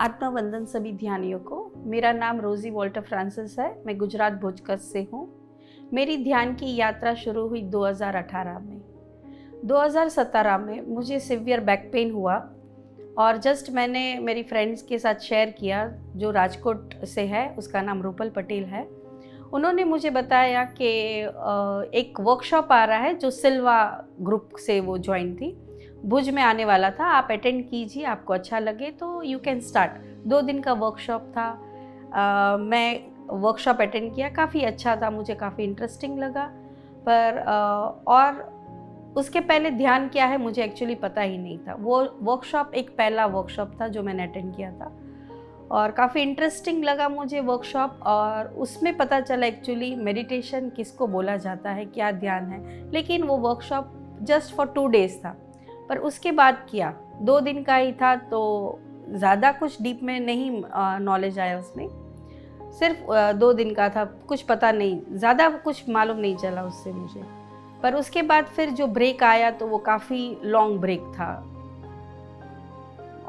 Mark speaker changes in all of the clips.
Speaker 1: आत्मा वंदन सभी ध्यानियों को। मेरा नाम रोजी वॉल्टर फ्रांसिस है। मैं गुजरात भुज कच्छ से हूँ। मेरी ध्यान की यात्रा शुरू हुई 2018 में। 2017 में मुझे सिवियर बैक पेन हुआ और जस्ट मैंने मेरी फ्रेंड्स के साथ शेयर किया, जो राजकोट से है, उसका नाम रूपल पटेल है। उन्होंने मुझे बताया कि एक वर्कशॉप आ रहा है जो सिल्वा ग्रुप से वो ज्वाइन थी, भुज में आने वाला था, आप अटेंड कीजिए, आपको अच्छा लगे तो यू कैन स्टार्ट। 2 दिन का वर्कशॉप था। मैं वर्कशॉप अटेंड किया, काफ़ी अच्छा था, मुझे काफ़ी इंटरेस्टिंग लगा। पर और उसके पहले ध्यान क्या है मुझे एक्चुअली पता ही नहीं था। वो वर्कशॉप एक पहला वर्कशॉप था जो मैंने अटेंड किया था और काफ़ी इंटरेस्टिंग लगा मुझे वर्कशॉप। और उसमें पता चला एक्चुअली मेडिटेशन किसको बोला जाता है, क्या ध्यान है। लेकिन वो वर्कशॉप जस्ट फॉर 2 डेज़ था, पर उसके बाद किया 2 दिन का ही था, तो ज़्यादा कुछ डीप में नहीं नॉलेज आया उसमें। सिर्फ 2 दिन का था, कुछ पता नहीं, ज़्यादा कुछ मालूम नहीं चला उससे मुझे। पर उसके बाद फिर जो ब्रेक आया तो वो काफ़ी लॉन्ग ब्रेक था।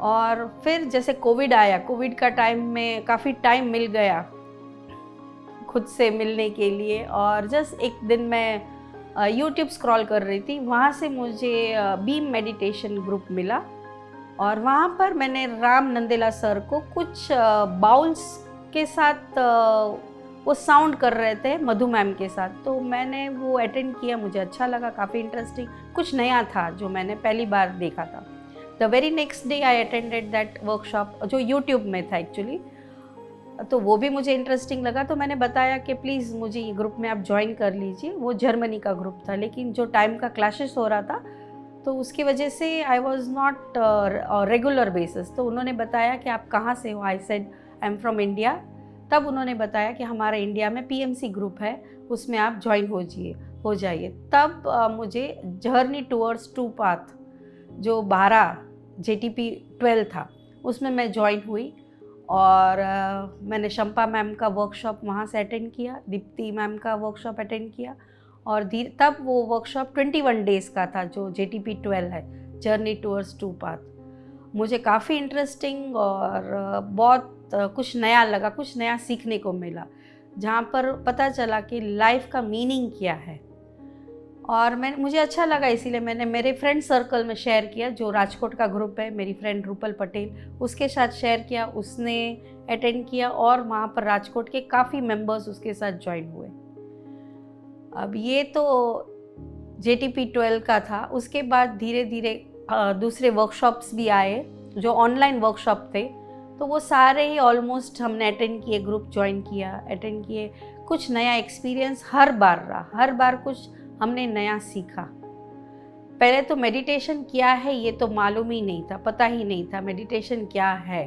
Speaker 1: और फिर जैसे कोविड आया, कोविड का टाइम में काफ़ी टाइम मिल गया खुद से मिलने के लिए। और जस्ट एक दिन मैं यूट्यूब स्क्रॉल कर रही थी, वहाँ से मुझे बीम मेडिटेशन ग्रुप मिला और वहाँ पर मैंने राम नंदेला सर को कुछ बाउल्स के साथ वो साउंड कर रहे थे मधु मैम के साथ, तो मैंने वो अटेंड किया। मुझे अच्छा लगा, काफ़ी इंटरेस्टिंग, कुछ नया था जो मैंने पहली बार देखा था। The very next day I attended that workshop जो यूट्यूब में था एक्चुअली, तो वो भी मुझे इंटरेस्टिंग लगा। तो मैंने बताया कि प्लीज़ मुझे ये ग्रुप में आप ज्वाइन कर लीजिए। वो जर्मनी का ग्रुप था, लेकिन जो टाइम का क्लैशेस हो रहा था तो उसकी वजह से आई वॉज नॉट रेगुलर बेसिस। तो उन्होंने बताया कि आप कहाँ से हो। I said I am from India. तब उन्होंने बताया कि हमारे इंडिया में PMC ग्रुप है, उसमें आप ज्वाइन हो जाइए। तब मुझे जर्नी टूवर्ड्स टू पाथ जो 12 JTP 12 था, उसमें मैं ज्वाइन हुई। और मैंने शंपा मैम का वर्कशॉप वहाँ से अटेंड किया, दीप्ति मैम का वर्कशॉप अटेंड किया। और तब वो वर्कशॉप 21 डेज़ का था जो JTP 12 है, जर्नी टूवर्ड्स टू पाथ। मुझे काफ़ी इंटरेस्टिंग और बहुत कुछ नया लगा, कुछ नया सीखने को मिला, जहाँ पर पता चला कि लाइफ का मीनिंग क्या है। और मुझे अच्छा लगा, इसीलिए मैंने मेरे फ्रेंड सर्कल में शेयर किया, जो राजकोट का ग्रुप है, मेरी फ्रेंड रूपल पटेल, उसके साथ शेयर किया, उसने अटेंड किया और वहाँ पर राजकोट के काफ़ी मेंबर्स उसके साथ ज्वाइन हुए। अब ये तो JTP 12 का था। उसके बाद धीरे धीरे दूसरे वर्कशॉप्स भी आए जो ऑनलाइन वर्कशॉप थे, तो वो सारे ही ऑलमोस्ट हमने अटेंड किए, ग्रुप ज्वाइन किया, अटेंड किए। कुछ नया एक्सपीरियंस हर बार रहा, हर बार कुछ हमने नया सीखा। पहले तो मेडिटेशन क्या है ये तो मालूम ही नहीं था, पता ही नहीं था मेडिटेशन क्या है।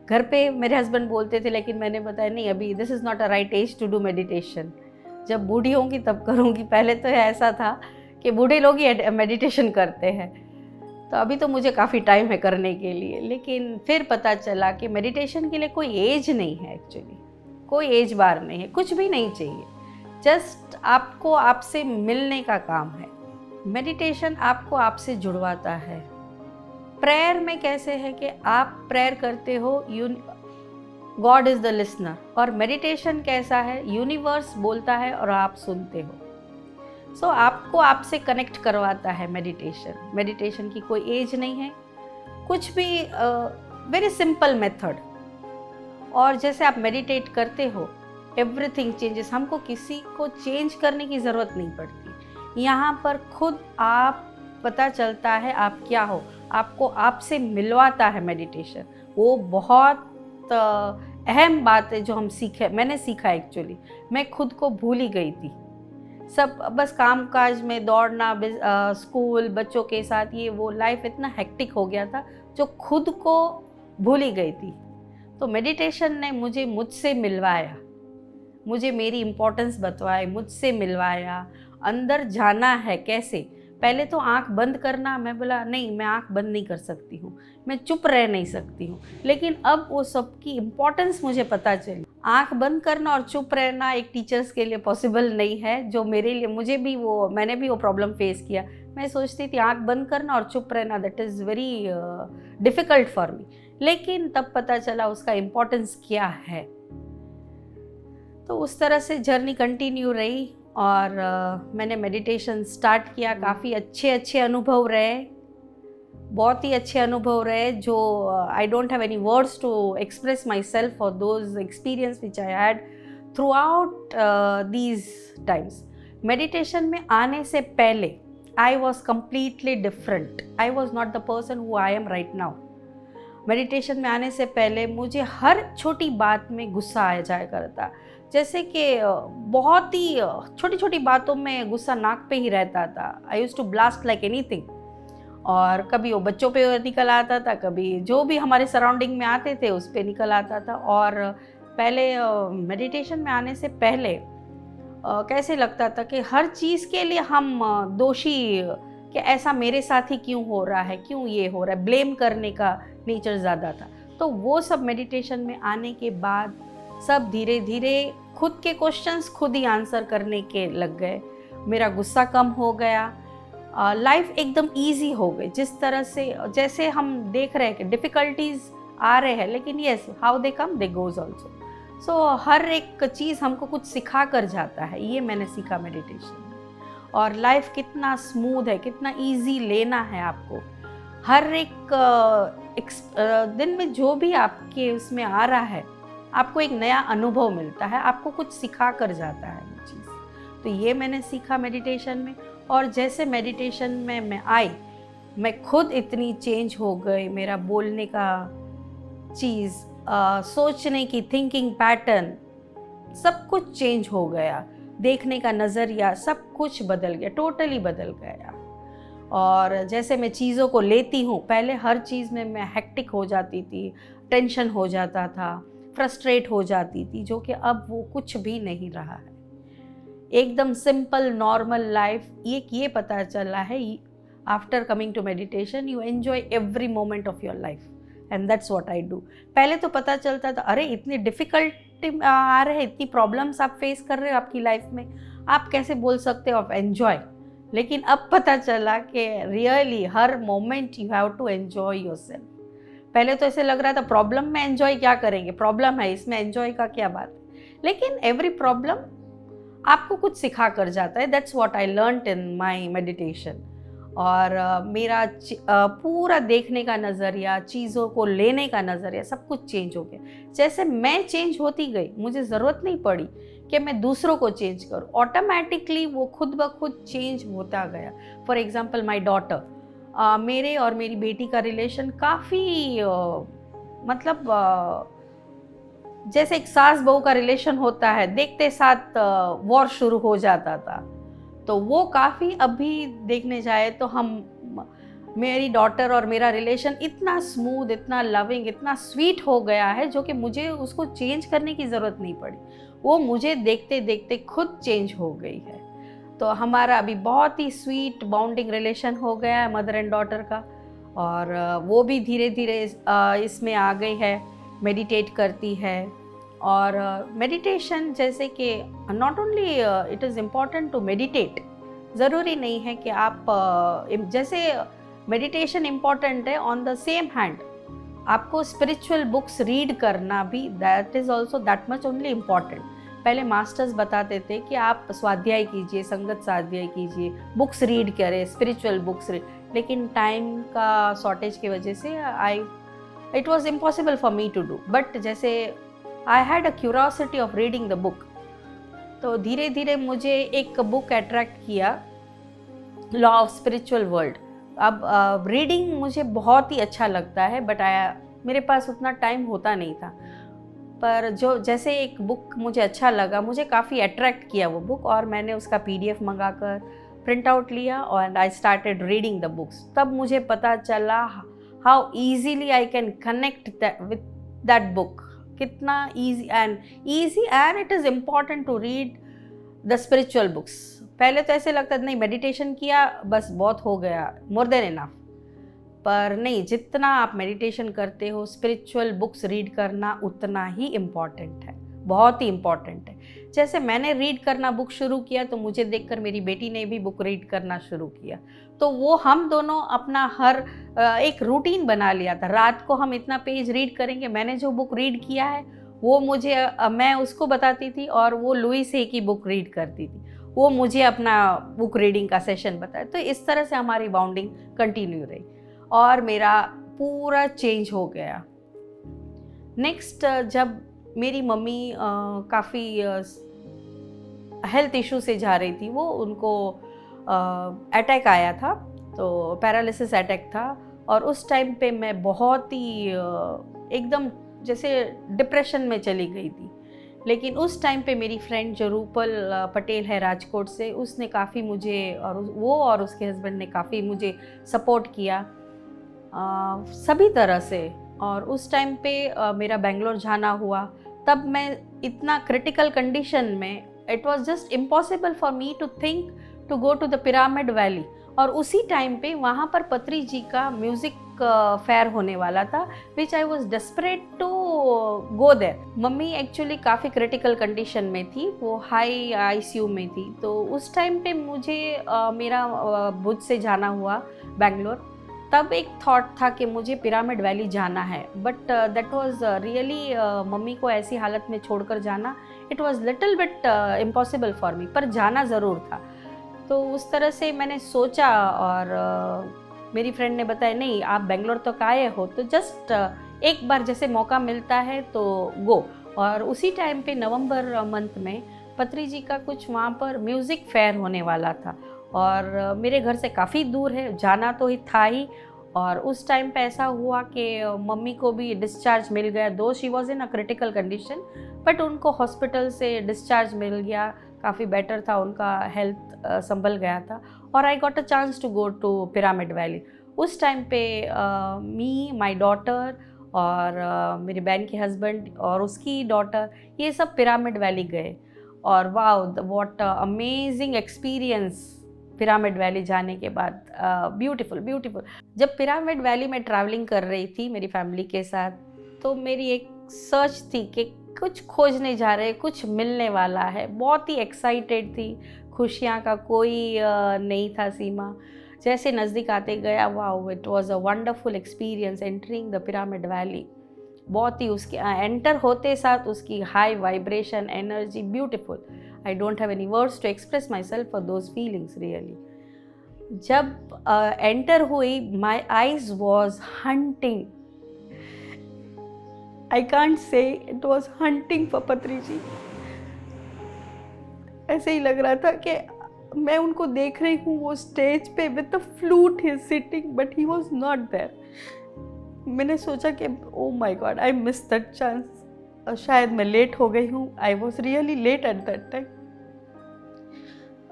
Speaker 1: घर पे मेरे हस्बैंड बोलते थे, लेकिन मैंने बताया नहीं, अभी this is not a right age to do meditation, जब बूढ़ी होंगी तब करूँगी। पहले तो ऐसा था कि बूढ़े लोग ही मेडिटेशन करते हैं, तो अभी तो मुझे काफ़ी टाइम है करने के लिए। लेकिन फिर पता चला कि मेडिटेशन के लिए कोई एज नहीं है, एक्चुअली कोई एज बार नहीं है, कुछ भी नहीं चाहिए, जस्ट आपको आपसे मिलने का काम है। मेडिटेशन आपको आपसे जुड़वाता है। प्रेयर में कैसे है कि आप प्रेयर करते हो, गॉड इज़ द लिसनर। और मेडिटेशन कैसा है, यूनिवर्स बोलता है और आप सुनते हो। सो आपको आपसे कनेक्ट करवाता है मेडिटेशन की कोई एज नहीं है, कुछ भी, वेरी सिंपल मेथड। और जैसे आप मेडिटेट करते हो, एवरीथिंग चेंजेस। हमको किसी को चेंज करने की ज़रूरत नहीं पड़ती। यहाँ पर खुद आप पता चलता है आप क्या हो, आपको आपसे मिलवाता है मेडिटेशन। वो बहुत अहम बात है जो मैंने सीखा एक्चुअली। मैं खुद को भूल ही गई थी, सब बस काम काज में दौड़ना, स्कूल, बच्चों के साथ, ये वो लाइफ इतना हेक्टिक हो गया था जो खुद को भूल ही गई थी। तो मेडिटेशन ने मुझे मुझसे मिलवाया, मुझे मेरी इम्पोर्टेंस बतवाई, मुझसे मिलवाया। अंदर जाना है कैसे, पहले तो आंख बंद करना, मैं बोला नहीं, मैं आंख बंद नहीं कर सकती हूँ, मैं चुप रह नहीं सकती हूँ। लेकिन अब वो सब की इम्पोर्टेंस मुझे पता चली। आंख बंद करना और चुप रहना एक टीचर्स के लिए पॉसिबल नहीं है, जो मेरे लिए, मैंने भी वो प्रॉब्लम फेस किया। मैं सोचती थी आंख बंद करना और चुप रहना, that is very difficult for me. लेकिन तब पता चला उसका इम्पोर्टेंस क्या है। तो उस तरह से जर्नी कंटिन्यू रही और मैंने मेडिटेशन स्टार्ट किया। काफ़ी अच्छे अनुभव रहे, बहुत ही अच्छे अनुभव रहे, जो I don't have any words to express myself for those experience which I had throughout these times. Meditation में आने से पहले I was completely different. I was not the person who I am right now. Meditation में आने से पहले मुझे हर छोटी बात में गुस्सा आ जाया करता, जैसे कि बहुत ही छोटी छोटी बातों में गुस्सा नाक पे ही रहता था। I used to blast like anything, और कभी वो बच्चों पे निकल आता था, कभी जो भी हमारे सराउंडिंग में आते थे उस पे निकल आता था। और पहले मेडिटेशन में आने से पहले कैसे लगता था कि हर चीज़ के लिए हम दोषी, कि ऐसा मेरे साथ ही क्यों हो रहा है, क्यों ये हो रहा है, ब्लेम करने का नेचर ज़्यादा था। तो वो सब मेडिटेशन में आने के बाद सब धीरे धीरे खुद के क्वेश्चंस खुद ही आंसर करने के लग गए। मेरा गुस्सा कम हो गया, लाइफ एकदम इजी हो गई। जिस तरह से जैसे हम देख रहे हैं कि डिफ़िकल्टीज आ रहे हैं, लेकिन yes, how they come they goes also. So हर एक चीज़ हमको कुछ सिखा कर जाता है, ये मैंने सीखा मेडिटेशन में। और लाइफ कितना स्मूथ है, कितना इजी लेना है आपको। हर एक दिन में जो भी आपके उसमें आ रहा है, आपको एक नया अनुभव मिलता है, आपको कुछ सिखा कर जाता है ये चीज़। तो ये मैंने सीखा मेडिटेशन में। और जैसे मेडिटेशन में मैं आई, मैं खुद इतनी चेंज हो गई। मेरा बोलने का चीज़, सोचने की थिंकिंग पैटर्न, सब कुछ चेंज हो गया। देखने का नज़रिया, सब कुछ बदल गया, टोटली बदल गया। और जैसे मैं चीज़ों को लेती हूँ, पहले हर चीज़ में मैं हेक्टिक हो जाती थी, टेंशन हो जाता था, फ्रस्ट्रेट हो जाती थी, जो कि अब वो कुछ भी नहीं रहा है। एकदम सिंपल नॉर्मल लाइफ। ये पता चला है after coming to meditation, you enjoy every moment of your life, and that's what I do. पहले तो पता चलता था, अरे इतनी डिफ़िकल्टी आ रहे हैं, इतनी प्रॉब्लम्स आप फेस कर रहे हो आपकी लाइफ में, आप कैसे बोल सकते हो आप एन्जॉय। लेकिन अब पता चला कि रियली हर moment you have to enjoy yourself. पहले तो ऐसे लग रहा था प्रॉब्लम में एन्जॉय क्या करेंगे, प्रॉब्लम है इसमें एन्जॉय का क्या बात है। लेकिन एवरी प्रॉब्लम आपको कुछ सिखा कर जाता है। That's what I learned in my meditation. और मेरा पूरा देखने का नज़रिया, चीज़ों को लेने का नज़रिया, सब कुछ चेंज हो गया। जैसे मैं चेंज होती गई, मुझे ज़रूरत नहीं पड़ी कि मैं दूसरों को चेंज करूँ, ऑटोमेटिकली वो खुद ब खुद चेंज होता गया। फॉर एग्ज़ाम्पल माय डॉटर, मेरे और मेरी बेटी का रिलेशन काफ़ी जैसे एक सास बहू का रिलेशन होता है, देखते साथ वॉर शुरू हो जाता था। तो वो काफ़ी अभी देखने जाए तो मेरी डॉटर और मेरा रिलेशन इतना स्मूथ, इतना लविंग, इतना स्वीट हो गया है, जो कि मुझे उसको चेंज करने की ज़रूरत नहीं पड़ी। वो मुझे देखते देखते खुद चेंज हो गई है। तो हमारा अभी बहुत ही स्वीट बाउंडिंग रिलेशन हो गया है मदर एंड डॉटर का। और वो भी धीरे धीरे इसमें आ गई है, मेडिटेट करती है। और मेडिटेशन जैसे कि not only it is important to meditate, ज़रूरी नहीं है कि आप जैसे मेडिटेशन इम्पॉर्टेंट है, ऑन द सेम हैंड आपको स्पिरिचुअल बुक्स रीड करना भी, that is also that much only important. पहले मास्टर्स बताते थे कि आप स्वाध्याय कीजिए, संगत स्वाध्याय कीजिए, बुक्स रीड करें, स्पिरिचुअल बुक्स रीड। लेकिन टाइम का शॉर्टेज की वजह से it was impossible for me to do. But जैसे I had a curiosity of reading the book, तो धीरे धीरे मुझे एक बुक अट्रैक्ट किया, लॉ ऑफ स्पिरिचुअल वर्ल्ड। अब रीडिंग मुझे बहुत ही अच्छा लगता है, बट मेरे पास उतना टाइम होता नहीं था। पर जैसे एक बुक मुझे अच्छा लगा, मुझे काफ़ी अट्रैक्ट किया वो बुक, और मैंने उसका PDF मंगाकर प्रिंट आउट लिया और I started reading the books. तब मुझे पता चला how easily I can connect with that book, कितना easy and it is important to read the spiritual books. पहले तो ऐसे लगता था नहीं, मेडिटेशन किया बस बहुत हो गया, मोर देन इनफ। पर नहीं, जितना आप मेडिटेशन करते हो, स्पिरिचुअल बुक्स रीड करना उतना ही इम्पॉर्टेंट है, बहुत ही इम्पॉर्टेंट है। जैसे मैंने रीड करना बुक शुरू किया तो मुझे देखकर मेरी बेटी ने भी बुक रीड करना शुरू किया, तो वो हम दोनों अपना हर एक रूटीन बना लिया था। रात को हम इतना पेज रीड करेंगे, मैंने जो बुक रीड किया है वो मुझे मैं उसको बताती थी और वो लुईस हे की बुक रीड करती थी, वो मुझे अपना बुक रीडिंग का सेशन बताया। तो इस तरह से हमारी बाउंडिंग कंटिन्यू रही और मेरा पूरा चेंज हो गया। नेक्स्ट जब मेरी मम्मी काफ़ी हेल्थ इशू से जा रही थी, वो उनको अटैक आया था, तो पैरालिसिस अटैक था, और उस टाइम पे मैं बहुत ही एकदम जैसे डिप्रेशन में चली गई थी। लेकिन उस टाइम पे मेरी फ्रेंड जो रूपल पटेल है राजकोट से, उसने काफ़ी मुझे और उसके हस्बैंड ने काफ़ी मुझे सपोर्ट किया सभी तरह से। और उस टाइम पे मेरा बेंगलोर जाना हुआ, तब मैं इतना क्रिटिकल कंडीशन में, it was just impossible for me to think to go to the pyramid valley. और उसी टाइम पे वहाँ पर पत्री जी का म्यूज़िक फेयर होने वाला था, which I was desperate to go there. Mummy actually काफ़ी क्रिटिकल कंडीशन में थी, वो हाई आईसीयू में थी, तो उस टाइम पे मुझे मेरा भुज से जाना हुआ बेंगलोर। तब एक थॉट था कि मुझे पिरामिड वैली जाना है, but that was really mummy को ऐसी हालत में छोड़कर जाना, it was little bit impossible for मी, पर जाना ज़रूर था। तो उस तरह से मैंने सोचा, और मेरी फ्रेंड ने बताया नहीं आप बेंगलोर तो आए हो तो जस्ट एक बार जैसे मौका मिलता है तो गो। और उसी टाइम पे नवंबर मंथ में पत्री जी का कुछ वहाँ पर म्यूज़िक फेयर होने वाला था, और मेरे घर से काफ़ी दूर है, जाना तो ही था ही। और उस टाइम पे ऐसा हुआ कि मम्मी को भी डिस्चार्ज मिल गया, दो she was in a critical condition, but उनको हॉस्पिटल से डिस्चार्ज मिल गया, काफ़ी बेटर था, उनका हेल्थ संभल गया था, और I got a chance to go to pyramid valley. उस टाइम पे मी, माई डॉटर और मेरी बहन के हस्बैंड और उसकी डॉटर, ये सब पिरामिड वैली गए। और wow what amazing experience pyramid valley जाने के बाद, ब्यूटीफुल ब्यूटीफुल। जब पिरामिड वैली में ट्रैवलिंग कर रही थी मेरी फैमिली के साथ, तो मेरी एक सर्च थी कि कुछ खोजने जा रहे, कुछ मिलने वाला है, बहुत ही एक्साइटेड थी, खुशियाँ का कोई नहीं था सीमा। जैसे नज़दीक आते गया, wow it was a wonderful experience entering the pyramid valley. बहुत ही उसके एंटर होते साथ उसकी high vibration energy, beautiful. I don't have any words to express myself for those feelings really. जब एंटर हुई, my eyes was hunting, I can't say, it was hunting for Patri ji. ऐसे ही लग रहा था कि मैं उनको देख रही हूँ, वो स्टेज पे with the flute he sitting, but he was not there. मैंने सोचा कि oh my God, I miss that chance, शायद मैं लेट हो गई हूँ, I was really late at that time.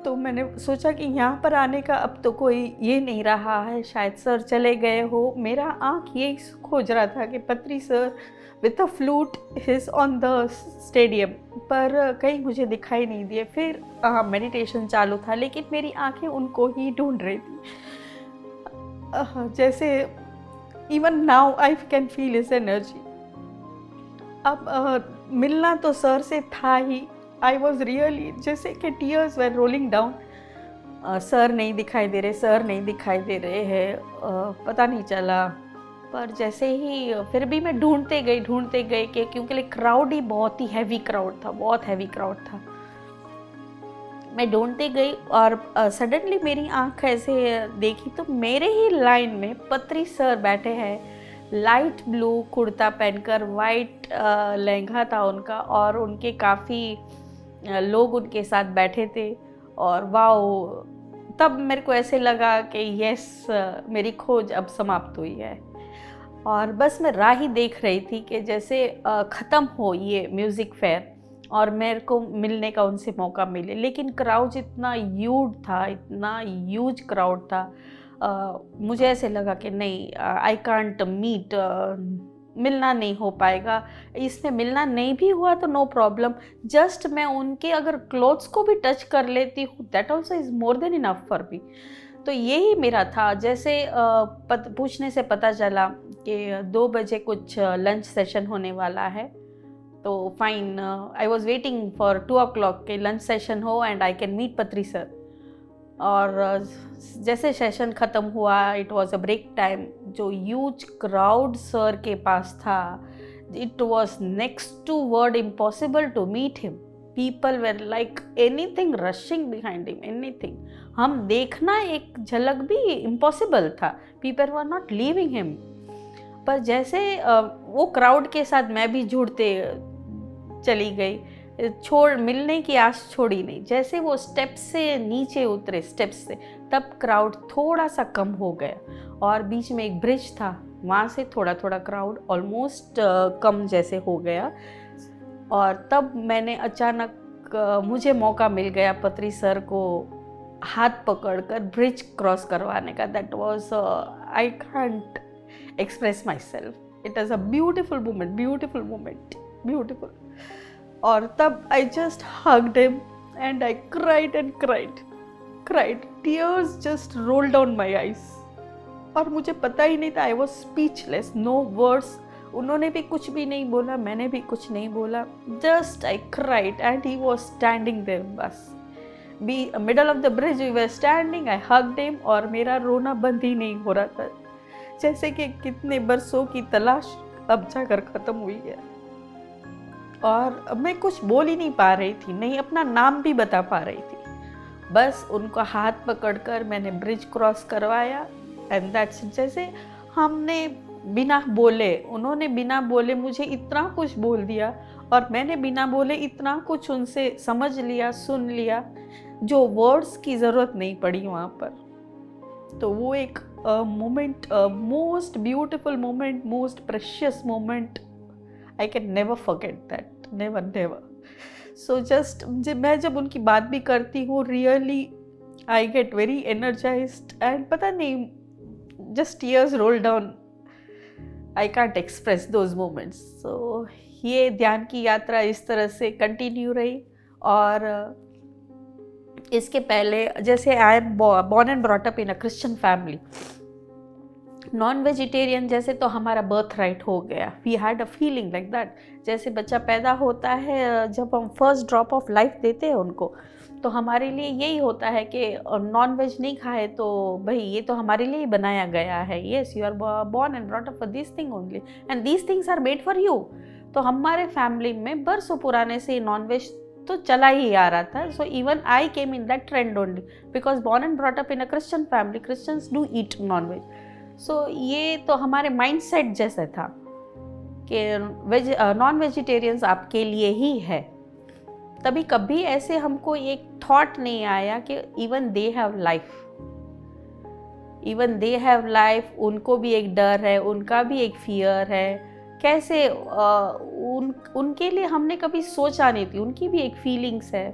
Speaker 1: तो मैंने सोचा कि यहाँ पर आने का अब तो कोई ये नहीं रहा है, शायद सर चले गए हो। मेरा आँख यही खोज रहा था कि पत्री sir with a flute is on the stadium, पर कहीं मुझे दिखाई नहीं दिए। फिर मेडिटेशन चालू था, लेकिन मेरी आंखें उनको ही ढूंढ रही थी। जैसे even now I can feel his energy. अब मिलना तो सर से था ही, आई वॉज रियली, जैसे कि टीयर्स वर रोलिंग डाउन। सर नहीं दिखाई दे रहे, सर नहीं दिखाई दे रहे हैं, पता नहीं चला। पर जैसे ही फिर भी मैं ढूंढते गई कि क्योंकि क्राउड ही बहुत ही हैवी क्राउड था, बहुत हैवी क्राउड था। मैं ढूंढते गई और सडनली मेरी आंख ऐसे देखी तो मेरे ही लाइन में पत्री सर बैठे हैं, लाइट ब्लू कुर्ता पहनकर, वाइट लहंगा था उनका, और उनके काफ़ी लोग उनके साथ बैठे थे। और वाओ, तब मेरे को ऐसे लगा कि यस, मेरी खोज अब समाप्त हुई है। और बस मैं राह ही देख रही थी कि जैसे ख़त्म हो ये म्यूज़िक फेयर और मेरे को मिलने का उनसे मौका मिले। लेकिन क्राउड इतना ह्यूज था, इतना ह्यूज क्राउड था, मुझे ऐसे लगा कि नहीं, आई कांट मीट, मिलना नहीं हो पाएगा। इसमें मिलना नहीं भी हुआ तो नो प्रॉब्लम, जस्ट मैं उनके अगर क्लोथ्स को भी टच कर लेती हूँ, that also is more than enough for me. तो यही मेरा था। जैसे पूछने से पता चला कि 2 बजे कुछ लंच सेशन होने वाला है, तो fine, I was waiting for 2 o'clock के लंच सेशन हो and I can meet Patri sir. और जैसे सेशन ख़त्म हुआ, it was a break time, जो ह्यूज क्राउड सर के पास था, it was next to word impossible to meet him. People were like anything rushing behind him, anything. हम देखना एक झलक भी इम्पॉसिबल था, people were not leaving him. पर जैसे वो क्राउड के साथ मैं भी जुड़ते चली गई, मिलने की आस छोड़ी नहीं। जैसे वो स्टेप्स से नीचे उतरे, स्टेप्स से, तब क्राउड थोड़ा सा कम हो गया और बीच में एक ब्रिज था, वहाँ से थोड़ा थोड़ा क्राउड ऑलमोस्ट कम जैसे हो गया। और तब मैंने अचानक मुझे मौका मिल गया पत्री सर को हाथ पकड़कर ब्रिज क्रॉस करवाने का। That was, I can't express my self, it is a beautiful moment, beautiful moment, beautiful. और तब I just hugged him and I cried and cried, tears just rolled down my eyes। और मुझे पता ही नहीं था, I was speechless, no words. उन्होंने भी कुछ भी नहीं बोला, मैंने भी कुछ नहीं बोला, just I cried and he was standing there. बस middle of the bridge we were standing, I hugged him और मेरा रोना बंद ही नहीं हो रहा था, जैसे कि कितने बरसों की तलाश अब जाकर ख़त्म हुई है। और मैं कुछ बोल ही नहीं पा रही थी, नहीं अपना नाम भी बता पा रही थी। बस उनको हाथ पकड़कर मैंने ब्रिज क्रॉस करवाया एंड दैट्स इट। जैसे हमने बिना बोले, उन्होंने बिना बोले मुझे इतना कुछ बोल दिया और मैंने बिना बोले इतना कुछ उनसे समझ लिया, सुन लिया, जो वर्ड्स की ज़रूरत नहीं पड़ी वहाँ पर। तो वो एक moment, most beautiful moment, most precious moment, I can never forget that, never, never। So just मैं जब उनकी बात भी करती हूँ, really I get very energized and पता नहीं, just tears roll down, I can't express those moments। So ये ध्यान की यात्रा इस तरह से कंटिन्यू रही। और इसके पहले जैसे I am born and brought up in a Christian family, non vegetarian जैसे तो हमारा बर्थ राइट हो गया, we had a feeling like that. जैसे बच्चा पैदा होता है, जब हम फर्स्ट ड्रॉप ऑफ लाइफ देते हैं उनको, तो हमारे लिए यही होता है कि नॉन वेज नहीं खाए तो भाई ये तो हमारे लिए ही बनाया गया है, yes you are born and brought up for this thing only and these things are made for you. तो हमारे फैमिली में बरसों पुराने से नॉन वेज तो चला ही आ रहा था। So even I came in that trend only because born and brought up in a Christian family, Christians do eat non veg. So ये तो हमारे माइंडसेट जैसे था कि नॉन वेजिटेरियंस आपके लिए ही है। तभी कभी ऐसे हमको एक थॉट नहीं आया कि even they have life, even they have life, उनको भी एक डर है, उनका भी एक फियर है, कैसे उनके लिए हमने कभी सोचा नहीं थी, उनकी भी एक फीलिंग्स है।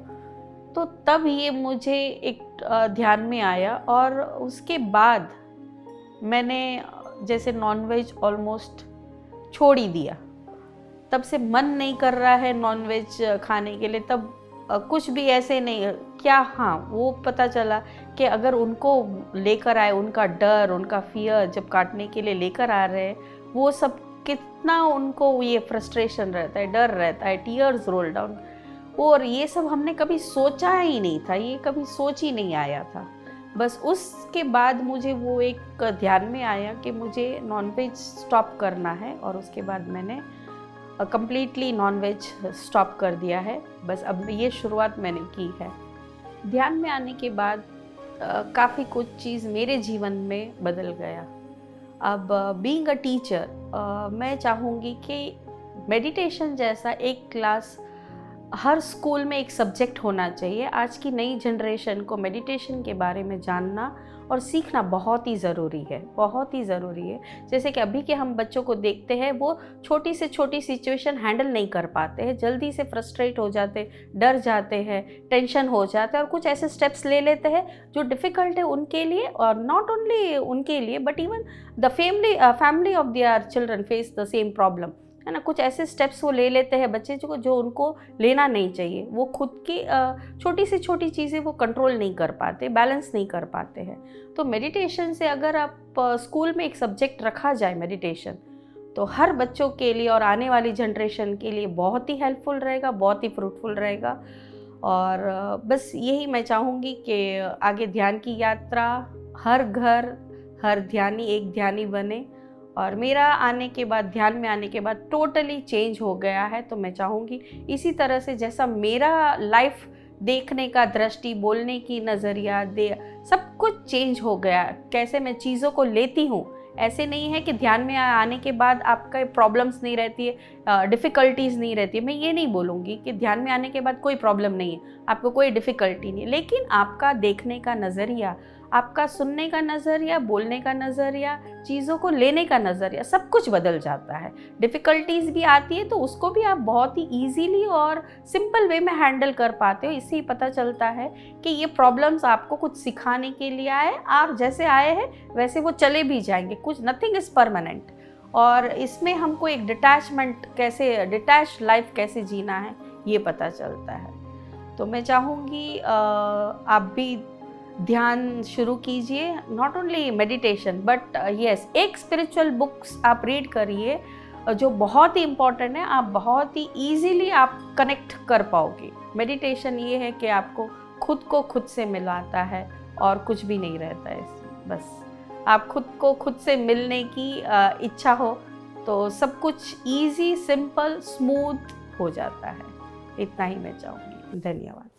Speaker 1: तो तब ये मुझे एक ध्यान में आया और उसके बाद मैंने जैसे नॉनवेज ऑलमोस्ट छोड़ ही दिया। तब से मन नहीं कर रहा है नॉनवेज खाने के लिए। तब कुछ भी ऐसे नहीं क्या, हाँ वो पता चला कि अगर उनको लेकर आए, उनका डर, उनका फियर जब काटने के लिए लेकर आ रहे हैं, वो सब कितना उनको ये फ्रस्ट्रेशन रहता है, डर रहता है, टीयर्स रोल डाउन। और ये सब हमने कभी सोचा ही नहीं था, ये कभी सोच ही नहीं आया था। बस उसके बाद मुझे वो एक ध्यान में आया कि मुझे नॉनवेज स्टॉप करना है और उसके बाद मैंने कंप्लीटली नॉनवेज स्टॉप कर दिया है। बस अब ये शुरुआत मैंने की है। ध्यान में आने के बाद काफ़ी कुछ चीज़ मेरे जीवन में बदल गया। अब बीइंग अ टीचर मैं चाहूँगी कि मेडिटेशन जैसा एक क्लास हर स्कूल में एक सब्जेक्ट होना चाहिए। आज की नई जनरेशन को मेडिटेशन के बारे में जानना और सीखना बहुत ही ज़रूरी है, बहुत ही ज़रूरी है। जैसे कि अभी के हम बच्चों को देखते हैं, वो छोटी से छोटी सिचुएशन हैंडल नहीं कर पाते हैं, जल्दी से फ्रस्ट्रेट हो जाते, डर जाते हैं, टेंशन हो जाते हैं और कुछ ऐसे स्टेप्स ले लेते हैं जो डिफ़िकल्ट है उनके लिए, और नॉट ओनली उनके लिए but even the family of their children face the same problem, है ना। कुछ ऐसे स्टेप्स वो ले लेते हैं बच्चे जो उनको लेना नहीं चाहिए। वो खुद की छोटी से छोटी चीज़ें वो कंट्रोल नहीं कर पाते, बैलेंस नहीं कर पाते हैं। तो मेडिटेशन से अगर आप स्कूल में एक सब्जेक्ट रखा जाए मेडिटेशन, तो हर बच्चों के लिए और आने वाली जनरेशन के लिए बहुत ही हेल्पफुल रहेगा, बहुत ही फ्रूटफुल रहेगा। और बस यही मैं चाहूँगी कि आगे ध्यान की यात्रा, हर घर हर ध्यानी एक ध्यानी बने। और मेरा आने के बाद, ध्यान में आने के बाद टोटली चेंज हो गया है। तो मैं चाहूँगी इसी तरह से जैसा मेरा लाइफ देखने का दृष्टि, बोलने की नज़रिया, सब कुछ चेंज हो गया। कैसे मैं चीज़ों को लेती हूँ, ऐसे नहीं है कि ध्यान में आने के बाद आपका प्रॉब्लम्स नहीं रहती है, डिफ़िकल्टीज़ नहीं रहती है। मैं ये नहीं बोलूँगी कि ध्यान में आने के बाद कोई प्रॉब्लम नहीं है, आपको कोई डिफ़िकल्टी नहीं है, लेकिन आपका देखने का नज़रिया, आपका सुनने का नज़रिया, बोलने का नज़रिया, चीज़ों को लेने का नज़रिया, सब कुछ बदल जाता है। डिफ़िकल्टीज़ भी आती है तो उसको भी आप बहुत ही ईज़िली और सिंपल वे में हैंडल कर पाते हो। इससे ही पता चलता है कि ये प्रॉब्लम्स आपको कुछ सिखाने के लिए आए, आप जैसे आए हैं वैसे वो चले भी जाएंगे, कुछ नथिंग इज़ परमानेंट। और इसमें हमको एक डिटैचमेंट कैसे, डिटैच लाइफ कैसे जीना है, ये पता चलता है। तो मैं चाहूँगी आप भी ध्यान शुरू कीजिए, not only meditation but yes, एक स्पिरिचुअल बुक्स आप रीड करिए जो बहुत ही इम्पॉर्टेंट है। आप बहुत ही ईजीली आप कनेक्ट कर पाओगे। मेडिटेशन ये है कि आपको खुद को खुद से मिलाता है और कुछ भी नहीं रहता है इसमें। बस आप खुद को खुद से मिलने की इच्छा हो तो सब कुछ ईजी, सिंपल, स्मूथ हो जाता है। इतना ही मैं चाहूँगी। धन्यवाद।